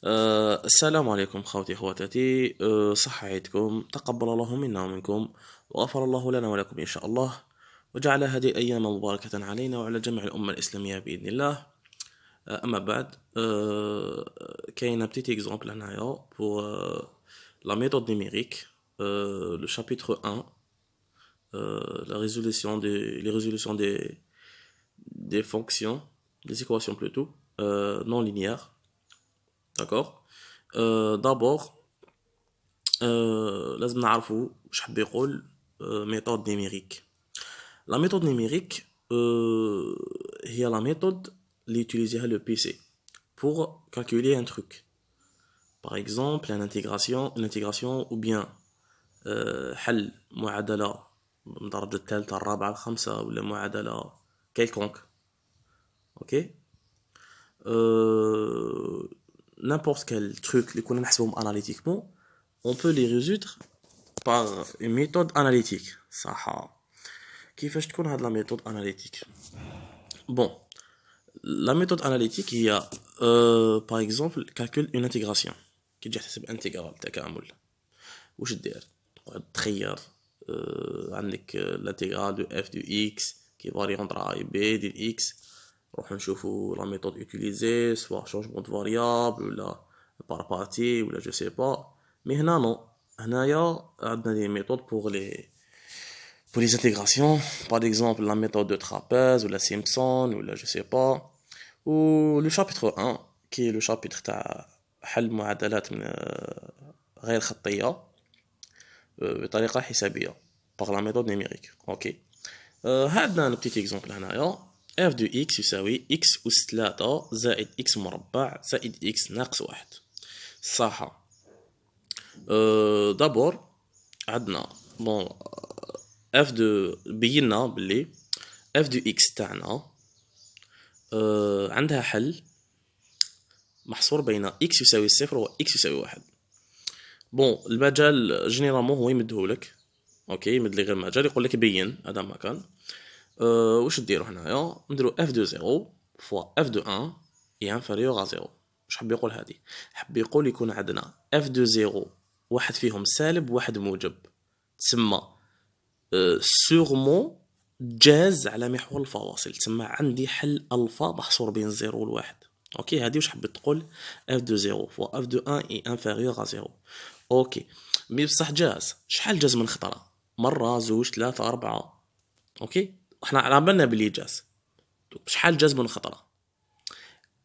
السلام عليكم خوتي خواتاتي، صح عيدكم، تقبل الله منا ومنكم، وغفر الله لنا ولكم إن شاء الله، وجعل هذه الأيام مباركة علينا وعلى جميع الأمة الإسلامية بإذن الله. أما بعد، كاين un petit exemple هنايا pour la méthode numérique, le chapitre 1, les résolutions des fonctions, des équations plutôt, non linéaires. D'accord. D'abord, لازم نعرفوا واش حاب يقول méthode numérique. La méthode numérique هي la méthode اللي يوتيليزيها le PC pour calculer un truc. Par exemple, une intégration ou bien حل معادلة من الدرجة الثالثة الرابعة الخامسة ولا معادلة quelconque. Ok. N'importe quel truc اللي كنا نحسبهم analytiquement, on peut les résoudre par une méthode analytique. صح. كيفاش تكون هاد la méthode analytique? Bon, la méthode analytique هي par exemple calcul une intégration. كي تجي تحسب انتجرال تكامل واش دير؟ تقعد تخير عندك الانتجرال دو اف دو اكس كي فاري entre a et b ديال x. نروحو نشوفو la méthode utilisée, soit changement de variable ولا par partie ولا je sais pas. Mais هنا non, هنايا عندنا des méthodes pour les intégrations, par exemple la méthode de trapèze ou la Simpson ou la je sais pas, ou le chapitre 1 qui est le chapitre تاع حل معادلات من غير خطية بطريقة حسابية par la méthode numérique. اوكي. هذا un petit exemple هنايا f de x يساوي x أس 3 زائد x مربع زائد x ناقص 1. صح. d'abord عندنا bon f de بينا بلي f de x تاعنا عندها حل محصور بين x يساوي 0 و x يساوي 1. بون المجال جينيرالمون هو يمدهولك، اوكي، يمد لي غير المجال يقول لك بين هذا ما كان. واش ديروا هنايا؟ نديروا f de 0 fois f de 1 est inférieur à 0. واش حاب يقول هادي؟ حاب يقول يكون عندنا f de 0 واحد فيهم سالب واحد موجب، تسمى سورمون جاز على محور الفواصل، تسمى عندي حل الفا محصور بين 0 و 1. اوكي، هادي واش حبيت تقول f de 0 fois f de 1 est inférieur à 0. اوكي، مي بصح جاز شحال جاز من خطره؟ مره زوج ثلاثه اربعه. اوكي، احنا على بالنا بلي جاز شحال جاز من خطره؟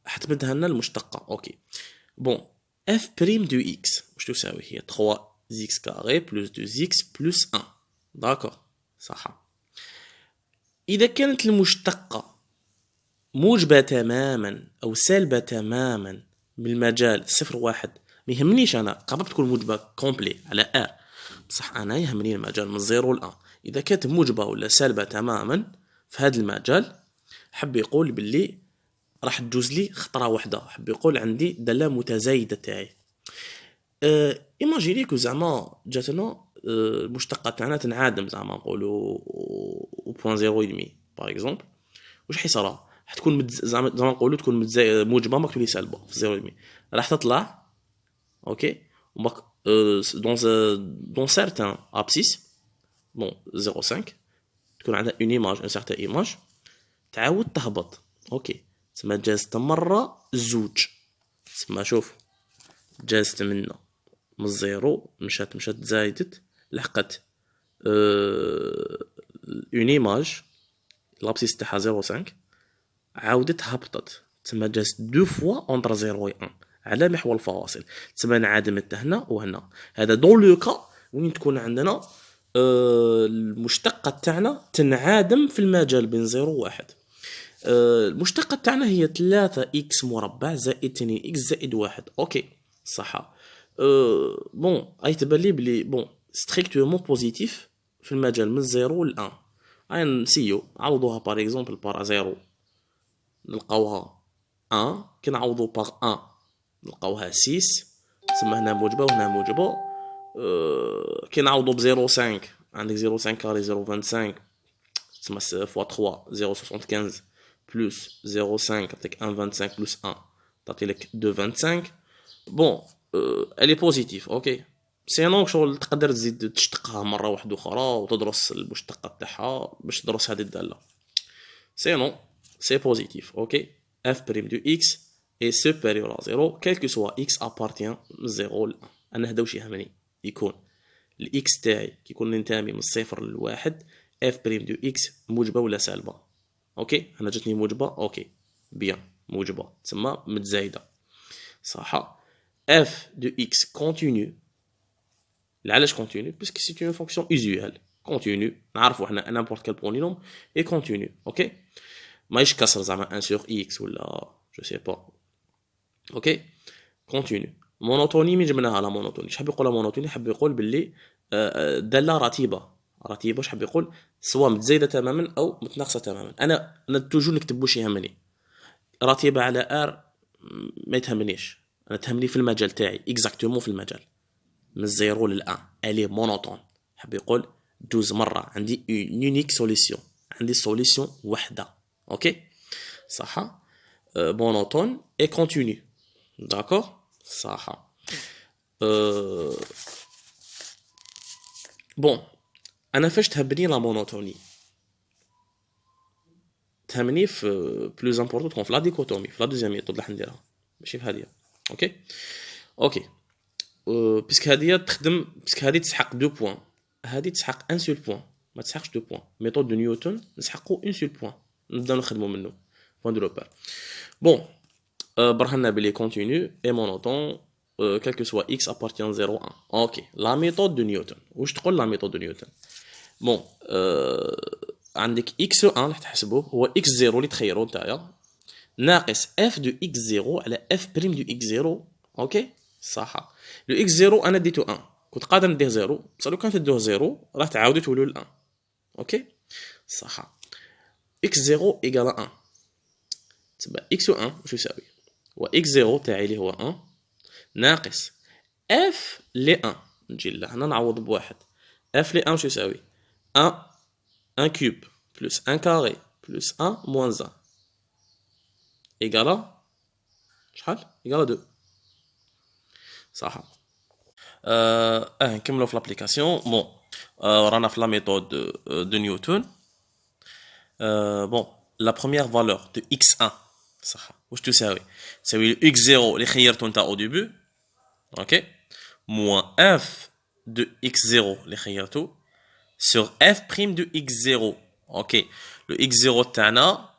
حتمدها لنا المشتقه. اوكي بون f بريم دو x واش تساوي؟ هي 3 x كاري بلس 2 x بلس 1. داكور صح. اذا كانت المشتقه موجبه تماما او سالبه تماما بالمجال 0 1، ما يهمنيش انا قربت تكون موجبه كومبلي على ار، بصح انا يهمني المجال من 0 ل 1. اذا كانت موجبه ولا سالبه تماما في هذا المجال، حب يقول باللي راح تجوز لي خطره واحده، حب يقول عندي داله متزايده تاعي. ايماجينيكو زعما جاتنا المشتقه تاعنا تنعادم، زعما نقولوا 0.0 باغ اكزومبل، واش حيصرى؟ حتكون زعما نقولوا تكون موجبه ما تولي سالبه في 0.5 راح تطلع. اوكي، وماك دون سيرتان ابسيس بون 0.5 تكون عندها اون ايماج، ان سيرتان ايماج تعاود تهبط. اوكي، تسمى جازت مره زوج، تسمى شوف جازت منا من الزيرو مشات زايدت لحقت اون ايماج لابسيس تاعها 0.5 عاودت هبطت، تسمى جازت دو فوا اونتر 0 و 1 على محور الفواصل، تسمى انعدمت هنا وهنا. هذا دون لو كا وين تكون عندنا المشتقة تاعنا تنعادم في المجال بين 0 و 1. المشتقة تاعنا هي 3 اكس مربع زائد 2 اكس زائد 1. اوكي صح. بون اي تبان لي بلي بون ستريكتومون بوزيتيف في المجال من 0 ل 1. اي نسيو عوضوها باغ اكزومبل بار 0 نلقاوها 1، كي نعوضو باغ 1 نلقاوها 6، تسمى هنا موجبه وهنا موجبه. كي نعوضو ب 0.5 عندك 0.5 كاري 0.25 تسمى فوا 3 0.75 بلس 0.5 تعطيك 1.25 بلس 1 تعطي لك 2.25 بون elle est positive اوكي سينون شغل تقدر تزيد تشتقها مره واحده اخرى وتدرس المشتقه تاعها باش تدرس هذه الداله sinon c'est positif ok f' de x est supérieur à 0 quel que soit x appartient من 0 ل 1 انا هذا واش يهمني يكون الاكس تاعي كيكون ينتمي من الصفر للواحد f' de x موجبه ولا سالبه اوكي انا جاتني موجبه اوكي بيان موجبه تسمى متزايده صح f de x continue علاش continue puisque c'est une fonction usuelle continue نعرفوا حنا n'importe quel polynôme est continue اوكي ماهيش كسر زعما 1 sur x ولا je sais pas اوكي continue مونوتوني من جبناها لا مونوتوني شحال يقول مونوتوني حاب يقول باللي داله رتيبه واش حاب يقول سواء متزايده تماما او متناقصه تماما انا توجور نكتب واش يهمني رتيبه على ار ما يتهمنيش انا تهمني في المجال تاعي اكزاكتومون في المجال من الزيرو للان الي مونوتون حاب يقول دوز مره عندي يونيك سوليسيون عندي سوليسيون وحده اوكي صح مونوتون اي كونتينيو داكور صح بون انا فاش تهبني لا مونوتوني تهمني في بلوز امبورطون في لا ديكوتومي في لا دوزيام ميثود اللي حنديرها ماشي في هذه اوكي باسكو هذه تخدم باسكو هذه تسحق 2 بوين هذه تسحق ان سول بوين ما تسحقش 2 بوين ميثود دو نيوتن نسحقوا ان سول بوين نبداو نخدموا منه بوين دو روبير بون برهنا بلي كونتينيو اي مونوتون quel que soit x appartient 0 1 اوكي لا ميثود دو نيوتن واش تقول لا ميثود دو نيوتن بون عندك x1 راح تحسبوه هو x0 اللي تخيروا نتايا ناقص f دو x0 على f بريم دو x0 اوكي صح لو x0 انا ديتو 1 كنت قادر نديه 0 بصح لو كان تدوه 0 راح تعاودوا تولوا ل 1 اوكي صح x0 ايكال 1 تبع x1 واش يساوي و x0 تاعي اللي هو 1 ناقص f ل 1 نجي لهنا نعوض بواحد f ل 1 واش يساوي 1 كوب بلس 1 كاري بلس 1 موان 1 ايكال شحال ايكال 2 صح نكملوا في لابليكاسيون بون رانا في لا ميثود دو نيوتن بون لا بروميير فالور دو x1 صح واش تساوي تساوي x0 اللي خيرته نتا او ديبي اوكي موان f دو x0 اللي خيرته sur f prime de x0 اوكي لو x0 تاعنا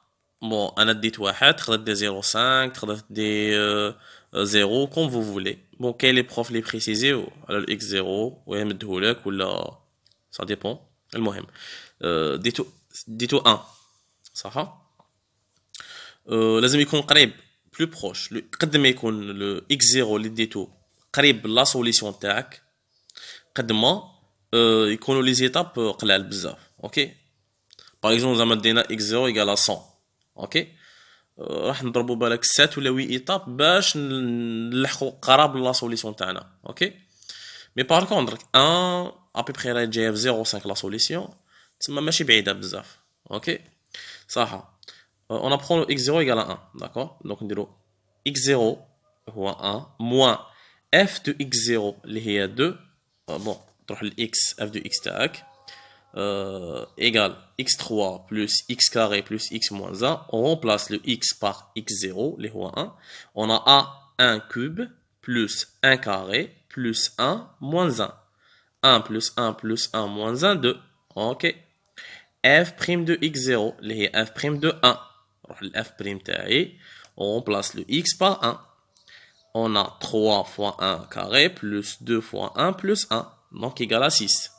بون انا ديت واحد تقدر دير 0.5 تقدر دير 0 كوم فو فولي بون كاين لي بروف لي بريسيزيو على الاكس 0 ويمدهولك ولا سا ديبون المهم ديتو 1 صح لازم يكون قريب بلو بروش قد ما يكون لو اكس 0 اللي ديتو قريب لا سوليسيون تاعك قد ما يكونوا لي زيتاب قلال بزاف اوكي باغ اكزومبل زعما دينا اكس 0 ايكال 100 اوكي راح نضربوا بالك 7 ولا 8 ايطاب باش نلحقوا قراب لا سوليسيون تاعنا اوكي مي بار كونتر 1 ابي بخي راه جايه في 0.5 لا سوليسيون تما ماشي بعيده بزاف اوكي صح اون ابرون x0 ايكال 1 داكور دونك نديرو x0 هو 1 موان f دو x0 اللي هي 2 بون تروح للx f دو x تاعك égale x3 plus x carré plus x moins 1, on remplace le x par x0, les rois 1. On a a1 cube plus 1 carré plus 1 moins 1. 1 plus 1 plus 1 moins 1, 2. Ok. f' de x0, les f' de 1. Le f' taillé, on remplace le x par 1. On a 3 fois 1 carré plus 2 fois 1 plus 1, donc égal à 6.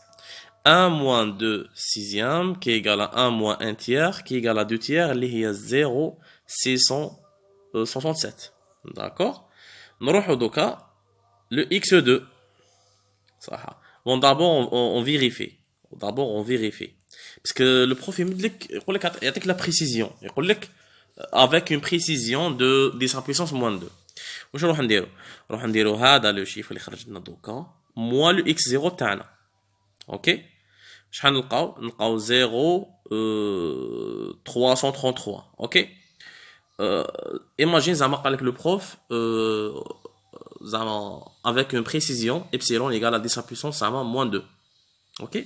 1 moins 2 sixième qui est égal à 1 moins 1 tiers qui est égal à 2 tiers اللي هي 0,667 d'accord نروحو دوكا le x2 صح bon d'abord on vérifie parce que le prof يقول لك يعطيك la précision يقول لك avec une précision de 10 à puissance moins 2 واش نروح نديرو هذا لو شيفر اللي خرج لنا دوكا moins le x0 تاعنا اوكي شحال نلقاو 333 اوكي ايماجين زعما قال لك لو بروف avec une précision epsilon égale à 10 à puissance moins 2. Ok.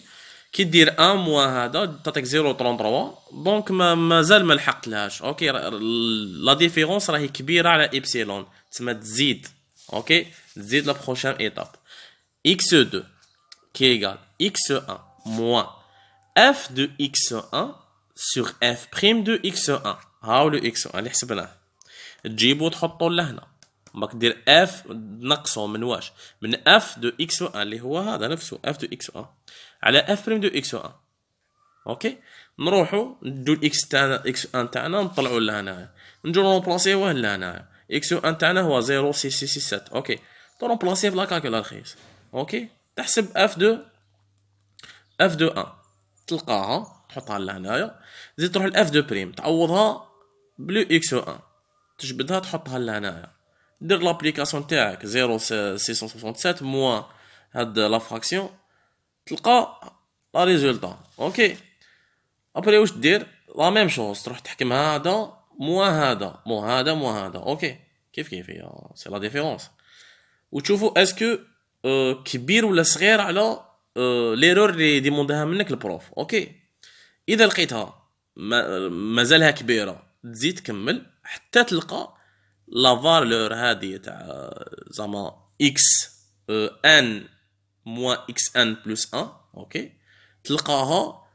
كي دير 1 موان هذا تعطيك 0.33 دونك مازال ما لحقتلهاش. اوكي لا ديفيرونس راهي كبيره على ابسيلون تسمى تزيد. اوكي تزيد لا بروشين ايتاب x2 qui est égal x1 moins f de x1 sur f prime de x1. هاو لو x1 اللي حسبناه تجيبو تحطو لهنا باك دير f نقصو من واش من f de x1 اللي هو هذا نفسه f de x1 على f prime de x1. اوكي نروحو ندو الاكس تاعنا x1 تاعنا نطلعو لهنا نجو نرومبلاسيوه لهنا x1 تاعنا هو 0.667. اوكي ترومبلاسيه في لا كالكولاتريس. اوكي تحسب f de 1 تلقاها تحطها لهنايا تزيد تروح ل f de prime تعوضها بلو x1 تجبدها تحطها لهنايا دير لابليكاسيون تاعك 0.667 موان هاد لا فراكسيون تلقى لا ريزولطا. اوكي ابري واش دير لا ميم شوز تروح تحكم هذا موان هذا مو هذا مو هذا. اوكي كيف هي سي لا ديفيرونس وتشوفوا اسكو كبير ولا صغير على ليرور اللي ديموندها منك البروف. اوكي اذا لقيتها مازالها كبيره تزيد تكمل حتى تلقى لا فالور هذه تاع زعما اكس ان موان اكس ان بلس 1. اوكي تلقاها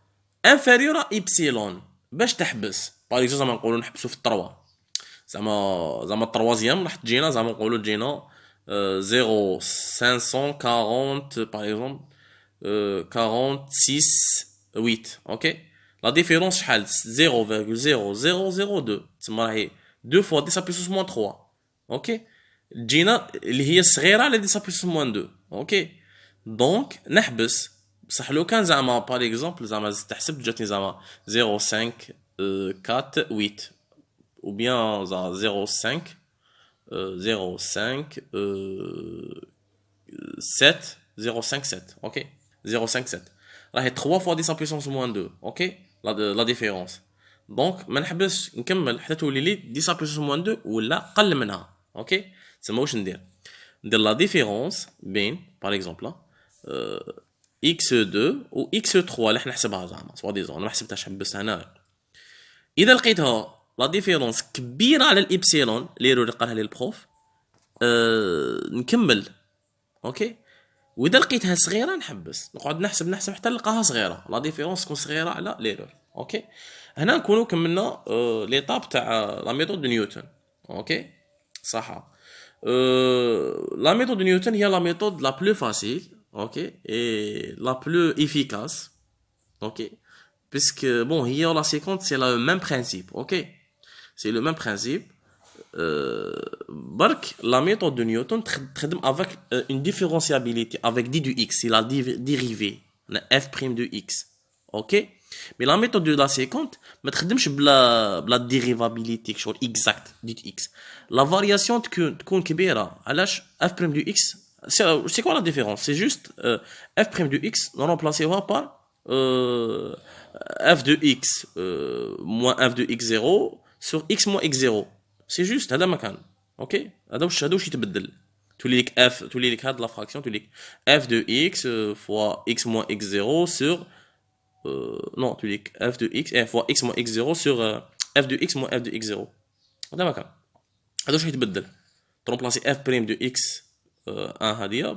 انفيريور ابسيلون باش تحبس باغ اكزومبل زعما نقولوا نحبسوا في التروا زعما التروازيام راح تجينا زعما نقولوا تجينا 0.540 par exemple 46.8. اوكي لا ديفيرونس شحال 0.0002 تسمى راهي 2 fois 10 puissance moins 3. اوكي تجينا اللي هي الصغيره على 10 puissance moins 2. اوكي دونك نحبس بصح لو كان زعما باغ اكزومبل زعما تحسب جاتني زعما 0.548 ou bien 0.5 7 0.57. ok 0.57 راهي 3 fois 10 puissance moins 2. ok la différence دونك ما نحبسش نكمل حتى تولي لي 10 puissance moins 2 ولا قل منها. اوكي تسمى واش ندير لا ديفيرونس بين باغ اكزومبل x2 و x3 اللي حنا نحسبها زعما سوا ديزون انا ما حسبتهاش حبست هنا. اذا لقيتها لا ديفيرونس كبيره على الابسيلون ليرو اللي قالها لي البروف نكمل. اوكي واذا لقيتها صغيره نحبس نقعد نحسب حتى نلقاها صغيره لا ديفيرونس تكون صغيره على ليرور. اوكي هنا نكونوا كملنا ليطاب تاع لا ميثود دو نيوتن. اوكي صح لا ميثود دو نيوتن هي لا ميثود لا بلو فاسيل. اوكي اي لا بلو افيكاس. اوكي puisque bon hier la séquence c'est le même principe. ok c'est le même principe برك la méthode de Newton تخدم avec une différenciabilité avec d du x c'est la dérivée f prime de x. ok mais la méthode de la séquence ما تخدمش بلا dérivabilité شغل exact d du x la variation تكون كبيره علاش f prime de x c'est quoi la différence c'est juste f prime de x on remplacera par f de x moins f de x0 sur x moins x0 c'est juste هذا ما كان. اوكي هذا واش يتبدل تولي لك f تولي لك هاد لا فراكسيون تولي لك f de x fois x moins x0 sur non تولي لك f de x fois x moins x0 sur f de x moins f de x0 هذا ما كان. هذا واش يتبدل ترومبلاسي f prime de x 1 هذه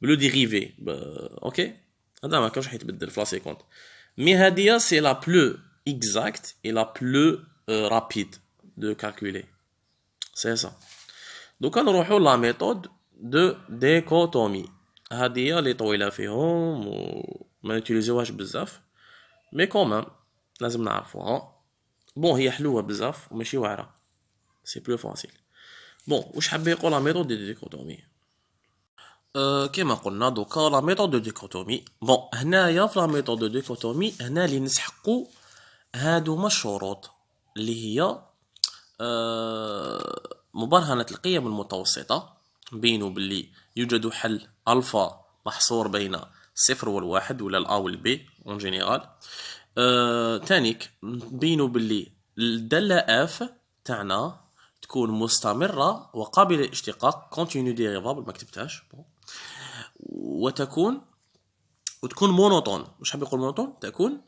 بلو ديريفي. اوكي هذا ما كانش يتبدل في لا سيكونت مي هذه سي لا بلو اكزاكت اي لا بلو رابيد دو كالكولي سي سا. دوكا نروحو لا ميثود دو ديكوتومي هذه اللي طويله فيهم وما نوتيليزيوهاش بزاف مي كومام لازم نعرفوها. بون هي حلوه بزاف وماشي واعره سي بلو فاسيل. بون واش حاب يقول لا ميثود دو ديكوتومي كما قلنا دوكا لا ميثود دو ديكوتومي. بون هنايا في لا ميثود دو ديكوتومي هنا اللي نسحقوا هادوما الشروط اللي هي مبرهنة القيم المتوسطة بينو باللي يوجد حل الفا محصور بين الصفر والواحد ولا الأ والبي اون جينيرال. تانيك بينو باللي الدالة اف تاعنا تكون مستمرة وقابلة للاشتقاق continue dérivable ما كتبتهاش وتكون مونوتون. واش حاب يقول مونوتون؟ تكون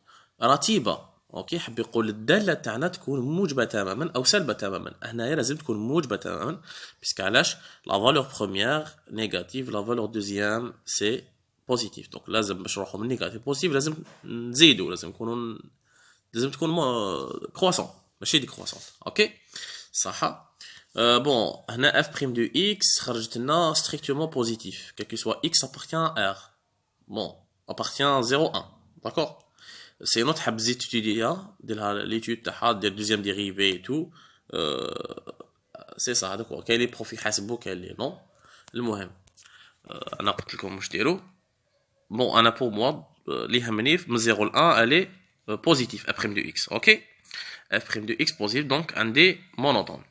رتيبة. اوكي حاب يقول الدالة تاعنا تكون موجبة تماما او سلبة تماما. هنايا لازم تكون موجبة تماما باسكو علاش لا فالور بروميير نيجاتيف لا فالور دوزيام سي بوزيتيف. دونك لازم باش نروحو من نيجاتيف بوزيتيف لازم نزيدو لازم تكون كرواسون ماشي دي كرواسون. اوكي صح. بون هنا اف بريم دو اكس خرجت لنا ستريكتومون بوزيتيف كي سوا اكس appartient ار bon appartient 0 1 d'accord. C'est notre حاب تزيد تيتوديها ديرها ليتود تاعها دير دوزيام ديريفي اي تو سي صح هذاك كاين لي بروفي حاسبو كاين لي نو. المهم انا قلت لكم واش ديروا. بون انا بور موا اللي يهمني من 0 ل 1 الي بوزيتيف اف بريم دو اكس. اوكي اف بريم دو اكس بوزيتيف دونك عندي مونوتون.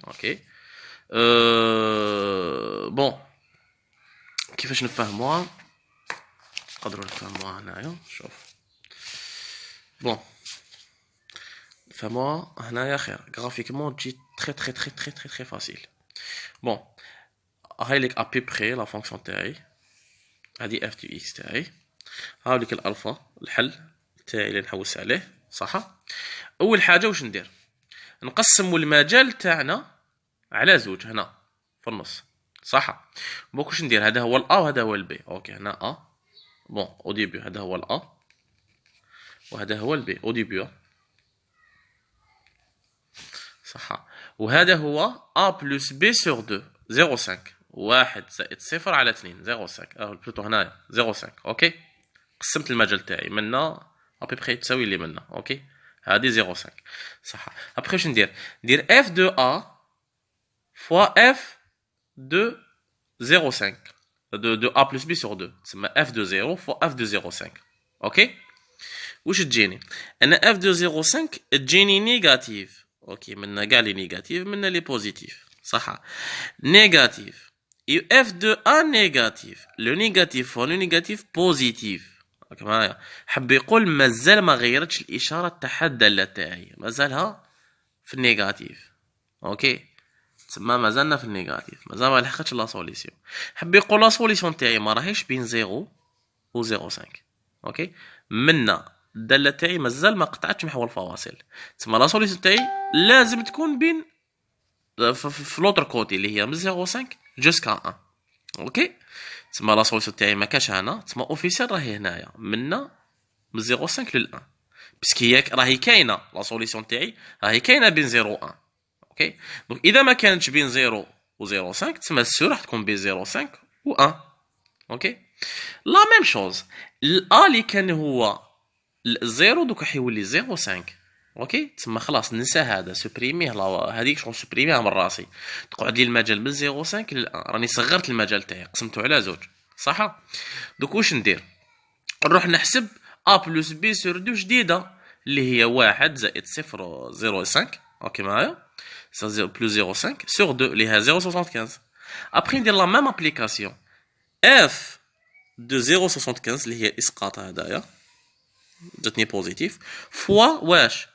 اوكي بون كيفاش نفهموها؟ نقدروا نفهموها هنايا. شوف بون نفهموها هنايا خير غرافيكمون تجي تري تري تري تري تري تري فاسيل. بون هاي ليك ابي بري لا فونكسيون تاعي هادي اف دو اكس تاعي. هاوليك الالفا الحل تاعي اللي نحوس عليه صح. اول حاجه واش ندير؟ نقسموا المجال تاعنا على زوج هنا في النص صح. دونك واش ندير؟ هذا هو الا وهذا هو البي. اوكي هنا ا بون او ديبي هذا هو الا وهذا هو البي او ديبي صح. وهذا هو ا بلس بي سور 2 0.5 واحد زائد صفر على 2 0.5 بلوتو هنايا 0.5. اوكي قسمت المجال تاعي منا ابي بخي تساوي اللي منا. اوكي هذه 0.5 صح. ابخي واش ندير؟ ندير اف دو ا فوا اف دو 0.5 دو ا بلس بي سور 2 تسمى اف دو 0 فوا اف دو 0.5. اوكي واش تجيني؟ انا اف دو 0.5 تجيني نيجاتيف. اوكي منا كاع لي نيجاتيف منا لي بوزيتيف صح. نيجاتيف اف دو ا نيجاتيف لو نيجاتيف فوا لو نيجاتيف بوزيتيف. راك معايا؟ حب يقول مازال ما غيرتش الاشاره تاع الداله تاعي مازالها في النيجاتيف. اوكي تسمى مازالنا في النيجاتيف مازال ما لحقتش لا سوليسيون. حب يقول لا سوليسيون تاعي ما راهيش بين 0 و 0.5. اوكي منا الداله تاعي مازال ما قطعتش محور الفواصل تسمى لا سوليسيون تاعي لازم تكون بين في لوتر كوتي اللي هي من 0.5 جوسكا 1. اوكي تسمى لا سوليسيون تاعي ما كاش هنا تسمى اوفيسيال راهي هنايا منا من 0.5 لل 1 باسكو راهي كاينه لا سوليسيون تاعي راهي كاينه بين 0 و 1. اوكي دونك اذا ما كانتش بين 0 و 0.5 تسمى السور راح تكون بين 0.5 و 1. اوكي لا ميم شوز الا اللي كان هو الزيرو دوك راح يولي 0.5. اوكي تسمى خلاص ننسى هذا سوبريميه هذيك شغل سوبريميها من راسي تقعد لي المجال من 0.5 ل 1 راني صغرت المجال تاعي قسمته على زوج صح. دوك واش ندير؟ نروح نحسب ا بلس بي سور 2 جديده اللي هي 1 زائد 0.5. اوكي معايا 0 بلس 0.5 سور 2 اللي هي 0.75. ابخي ندير لا ميم ابليكاسيون اف دو 0.75 اللي هي الاسقاط هذايا جاتني بوزيتيف فوا واش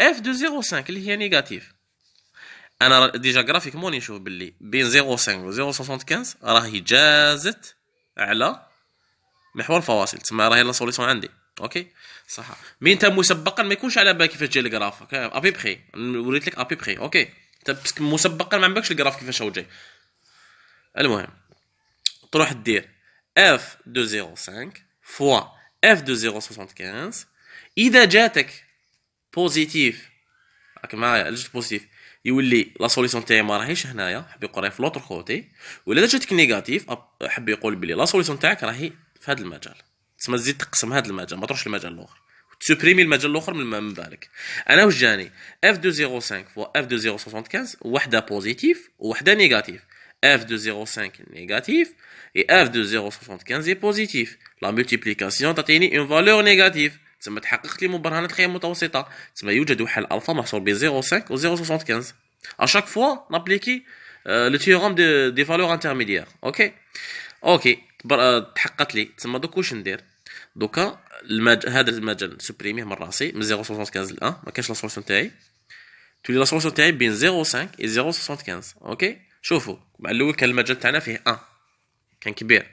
اف دو 0.5 اللي هي نيجاتيف. انا ديجا غرافيكمون نشوف باللي بين 0.5 و 0.75 راهي جازت على محور الفواصل تسمى راهي لا سوليسيون عندي. اوكي صح. مي انت مسبقا ما يكونش على بالك كيفاش جاي الجراف ابي بخي وريت لك ابي بخي. اوكي انت مسبقا ما عندكش الجراف كيفاش هو جاي. المهم تروح دير اف دو 0.5 فوا اف دو 0.75 اذا جاتك بوزيتيف راك معايا جات بوزيتيف يولي لا سوليسيون تاعي ما راهيش هنايا حب يقول راهي في لوطر كوتي. ولا جاتك نيجاتيف حب يقول بلي لا سوليسيون تاعك راهي في هذا المجال تسمى تزيد تقسم هذا المجال ما تروحش للمجال الاخر تسوبريمي المجال الاخر من بالك. انا واش جاني اف دو 0.5 فوا اف دو 0.75 وحده بوزيتيف وحده نيجاتيف. اف دو 0.5 نيجاتيف اي اف دو 0.75 بوزيتيف. لا ملتيبليكاسيون تعطيني اون فالور نيجاتيف تسمى تحققت لي مبرهنات خيار متوسطه تسمى يوجد حل الفا محصور بين 0.5 و 0.75 à chaque fois نابليكي لو تيورام دي فالور انترميديير. اوكي تحققت لي تسمى دوك واش ندير؟ دوكا هذا المجال سوبريميه من راسي من 0.75 ل 1 ما كاينش لا سوليسيون تاعي تولي لا سوليسيون تاعي بين 0.5 و 0.75. اوكي شوفوا مع الاول كان المجال تاعنا فيه 1 كان كبير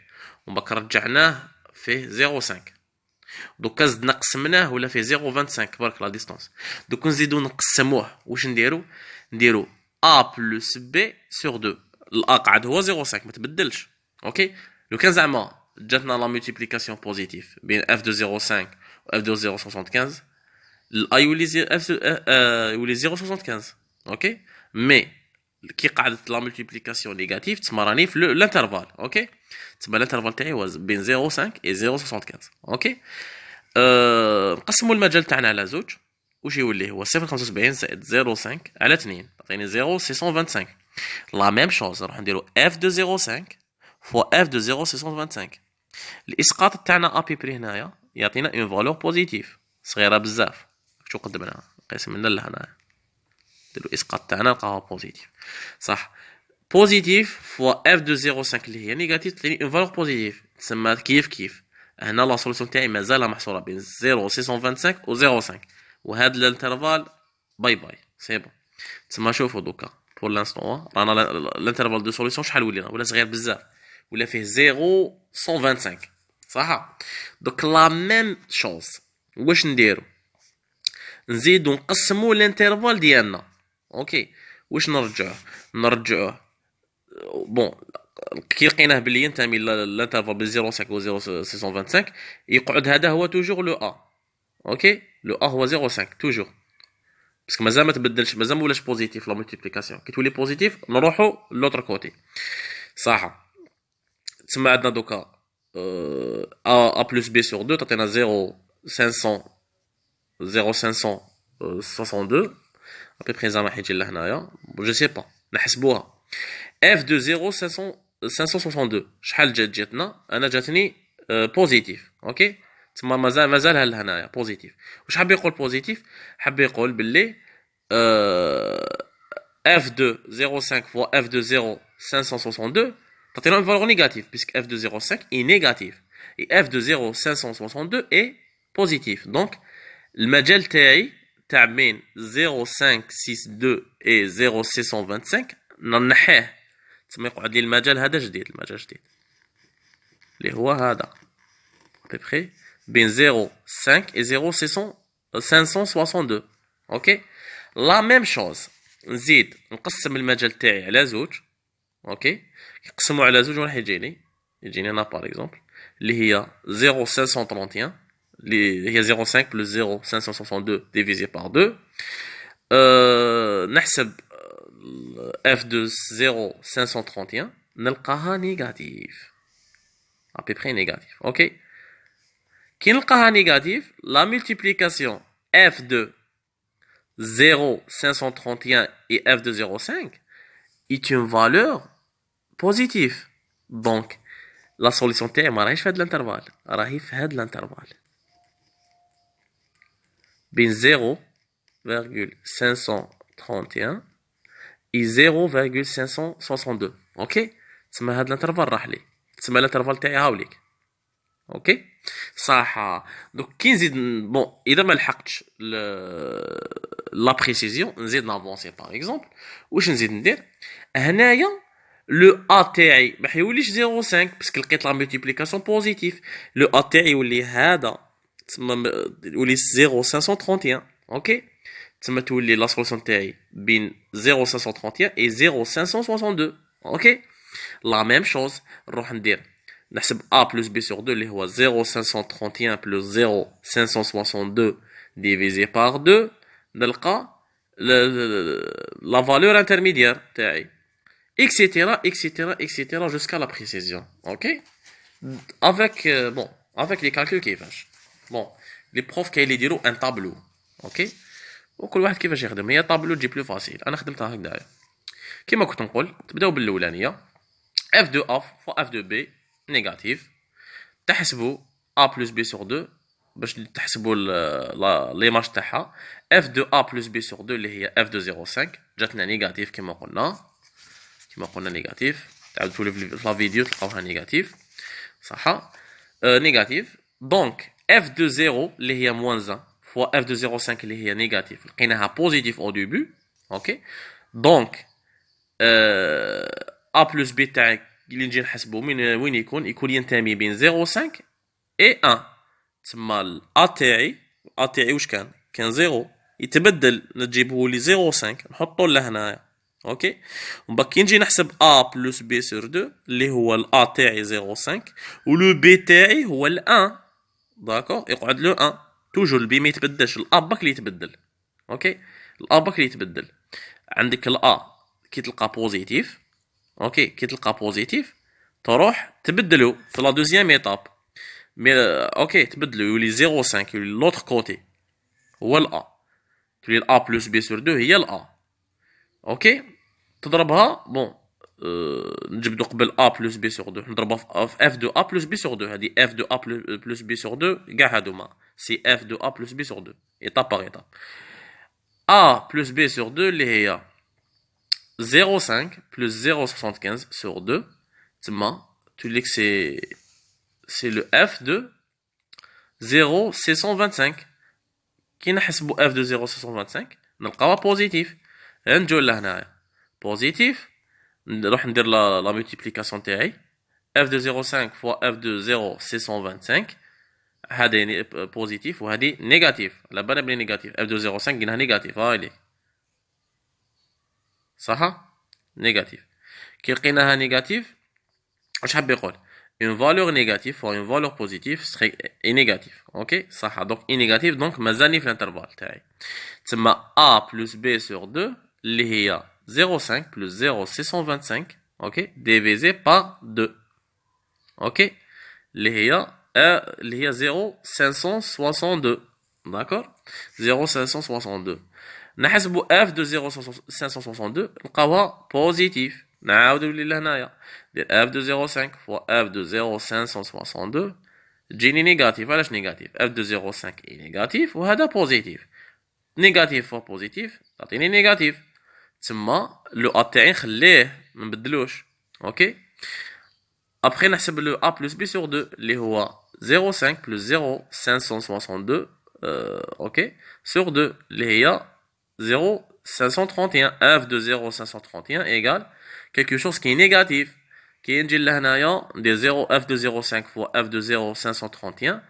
ومن بعد رجعناه فيه 0.5 دوكا زدنا قسمناه ولا فيه 0.25 برك لا ديستونس. دوك نزيدو نقسموه واش نديرو ا بلس بي سور 2. الا قاعد هو 0.5 ما تبدلش. اوكي لو كان زعما جاتنا لا مولتيبليكاسيون بوزيتيف بين اف دو 0.5 و اف دو 0.75 الا يولي 0.75. اوكي مي كي قعدت لا مولتيبليكاسيون نيجاتيف تسمى راني في الانترفال. اوكي تسمى الانترفال تاعي هو بين 0.5 و 0.75. اوكي نقسموا المجال تاعنا على زوج واش يولي هو 0.75 زائد 0.5 على 2 تعطيني 0.625. لا ميم شوز نروح نديرو اف دو 0.5 فوا اف دو 0.625. الاسقاط تاعنا ابي بري هنايا يعطينا اون فالور بوزيتيف صغيره بزاف. شو قدمنا نقسم من لهنا نديرو الاسقاط تاعنا نلقاوها بوزيتيف صح. بوزيتيف فوا اف دو 0.5 اللي هي نيجاتيف تعطيني اون فالور بوزيتيف تسمى كيف هنا لا سوليسيون تاعي مازال محصوره بين 0.625 و 0.5 وهذا الانترفال باي سي بون. تسمى شوفوا دوكا بور لانستون رانا الانترفال دو سوليسيون شحال ولينا ولا صغير بزاف ولا فيه 0.125 صح. دوك لا ميم شوز واش نديرو نزيدو نقسمو الانترفال ديالنا. اوكي واش نرجعوه بون كي لقيناه بلي ينتمي للانترفال بين 0.5 و 0.625 يقعد هذا هو توجور لو ا. اوكي لو ا هو 0.5 توجور باسكو مازال ما تبدلش مازال ما ولاش بوزيتيف لا مولتيبليكاسيون. كي تولي بوزيتيف نروحو لوطر كوتي صح. تسمى عندنا دوكا ا بلس بي سور 2 تعطينا 0.562 ابري زعما حيجي لهنايا جو سي با نحسبوها اف دو 0.562 شحال جاتنا انا جاتني بوزيتيف. اوكي تما مازال لهنايا بوزيتيف. واش حاب يقول بوزيتيف حاب يقول باللي اف دو 0.5 فوا اف دو 0.562 تعطينا un valeur négative puisque f de 0.5 est négatif et f de 0.562 est positif. Donc المجال تاعي تاع بين 0.562 et 0.625 ننحيه تسمى يقعد لي المجال هذا جديد اللي هو هذا ابري بين 0.5 et 0.562. اوكي لا ميم شوز نزيد نقسم المجال تاعي على زوج. اوكي يقسموا على زوج راح يجيني انا باغ اكزومبل اللي هي 0.531 اللي هي 0.5 بلس 0.562 ديفيزي بار 2. نحسب اف دو 0.531 نلقاها نيجاتيف ابري نيجاتيف. اوكي كي نلقاها نيجاتيف لا مولتيبليكاسيون اف دو 0.531 et f de 0.5 est une valeur positive. Donc la solution تاعي ما راهيش في هاد الانترفال راهي في هاد الانترفال بين 0.531 et 0.562. اوكي تسمى هاد الانترفال راح لي تسمى الانترفال تاعي هاوليك. اوكي صح. دوك كي نزيد بون اذا ما لحقتش لا بريسيزيون نزيد نافونسي باغ اكزومبل واش نزيد ندير هنايا لو ا تاعي ما حيوليش 0.5 باسكو لقيت لا مولتيبليكاسيون بوزيتيف. لو ا تاعي يولي هذا تسمى يولي 0.531. اوكي تسمى تولي لا سوليسيون تاعي بين 0.531 et 0.562. اوكي لا ميم شوز نروح ندير نحسب a plus b sur 2 اللي هو 0.531 plus 0.562 divisé par 2 نلقى la valeur intermédiaire تاعي etc jusqu'à la précision. ok avec bon avec les calculs كيفاش bon les profs كاين اللي يديروا un tableau. ok وكل واحد كيفاش يخدم. هي طابلو تجي بلو فاسيل انا خدمتها هكذايا كيما كنت نقول تبداو بالاولانيه f de a fois f de b نيجاتيف تحسبوا a plus b sur 2 باش تحسبوا ليماج تاعها f de a plus b sur 2 اللي هي f de 0.5 جاتنا نيجاتيف كما قلنا نيجاتيف تعاودوا في لا فيديو تلقاوها نيجاتيف صح نيجاتيف. دونك f de 0 اللي هي موان 1 فوا f de 0.5 اللي هي نيجاتيف لقيناها بوزيتيف او ديبي. اوكي دونك ا بلس بي تاعك اللي نجي نحسبو من وين يكون ينتمي بين 0.5 اي 1 تسمى الا تاعي واش كان 0 يتبدل نجيبه لي 0.5 نحطو لهنايا اوكي ومن بعد كي نجي نحسب ا بلس بي سور 2 اللي هو الا تاعي 0.5 ولو بي تاعي هو ال 1 داكور يقعد لو 1 توجور البي ما يتبدلش الا باك اللي يتبدل اوكي الا باك اللي يتبدل عندك الأ كي تلقى بوزيتيف اوكي كي تلقى بوزيتيف تروح تبدلو في لا دوزيام ايتاب مي اوكي تبدلو يولي 0.5 يولي لوتر كوتي هو الأ تولي الأ بلس بي سور 2 هي الأ اوكي تضربها بون نجبدو قبل ا بلس بي سور 2 نضربها في اف دو ا بلس بي سور 2 هادي اف دو ا بلس بي سور 2 كاع هادوما سي اف دو ا بلس بي سور 2 ايتاب باغ ايتاب A plus B sur 2 اللي هي 0,5 plus 0,75 sur 2 تما تولي que c'est le F de 0,625 كي نحسبو F de 0,625 نلقاوها بوزيتيف نجو لهنايا بوزيتيف نروح ندير لا مولتيبليكاسيون تاعي F de 0,5 fois F de 0,625 هذا بوزيتيف وهذه نيجاتيف على بالنا بلي نيجاتيف اف دو 0.5 قلناها نيجاتيف هاي لي صح نيجاتيف كي لقيناها نيجاتيف واش حاب يقول اون فالور نيجاتيف و اون فالور بوزيتيف سخي اي نيجاتيف اوكي صح دونك اي نيجاتيف دونك مازالني في الانترفال تاعي تسمى ا بلس بي سور 2 اللي هي 0.5 بلس 0,625 اوكي ديفيزي بار 2 اوكي اللي هي 0,562 داكور 0,562 نحسبو اف دو 0,562 نلقاوها بوزيتيف نعاودو لهنايا ندير اف دو 0,5 فوا اف دو 0,562 تجيني نيجاتيف علاش نيجاتيف اف دو 0,5 اي نيجاتيف وهذا بوزيتيف نيجاتيف فوا بوزيتيف تعطيني نيجاتيف تسمى لو ا تاعي نخليه منبدلوش اوكي après نحسب لو a plus b sur 2 اللي هو 0,5 plus 0,562 اوكي sur 2 اللي هي 0,531 f de 0,531 égale quelque chose qui est négatif كي نجي لهنايا ندير 0 f de 0,5 fois f de 0,531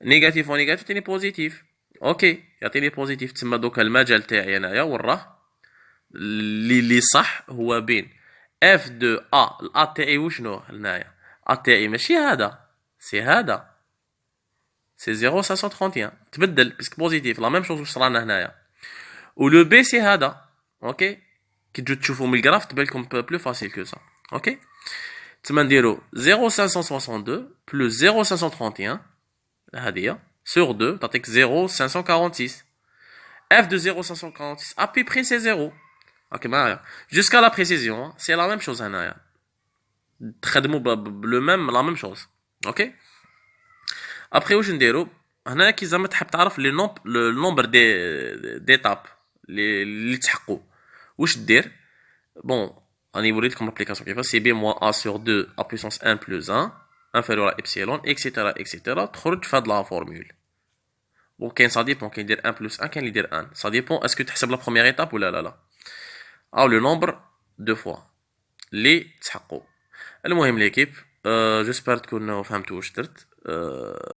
نيجاتيف و نيجاتيف يعطيني بوزيتيف اوكي يعطيني بوزيتيف تسمى دوكا المجال تاعي انايا وراه اللي صح هو بين f de a الا تاعي وشنو هنايا ا تاعي ماشي هذا سي هذا سي 0,531 تبدل باسكو بوزيتيف لا ميم شوز واش صرانا هنايا ولو بي سي هذا اوكي كي تجو تشوفوا من الجراف تبان لكم بلو فاسيل كو سا اوكي تما نديرو 0,562 بلس 0,531 هذه sur 2 تعطيك 0,546 f de 0,546 à peu près c'est 0 ok معايا jusqu'à la précision c'est la même chose هنايا تخدموا بلو ميم لا ميم شوز اوكي ابري واش نديرو هنا كي زعما تحب تعرف لي نومبر دي تاب اللي تحقوا واش دير بون راني وريتكم لابليكاسيون كيفاش سي بي موان ا سور 2 ا بويسونس 1 بلس 1 انفيريور ا ابسيلون اكسيتيرا اكسيتيرا تخرج في هاد لا فورمول بون كاين سا ديبون كاين يدير 1 بلس 1 كاين اللي يدير 1 سا ديبون اسكو تحسب لا بروميير ايتاب ولا لا او لو نومبر دو فوا اللي تحقوا المهم ليكيب جيسبر تكونوا فهمتوا واش درت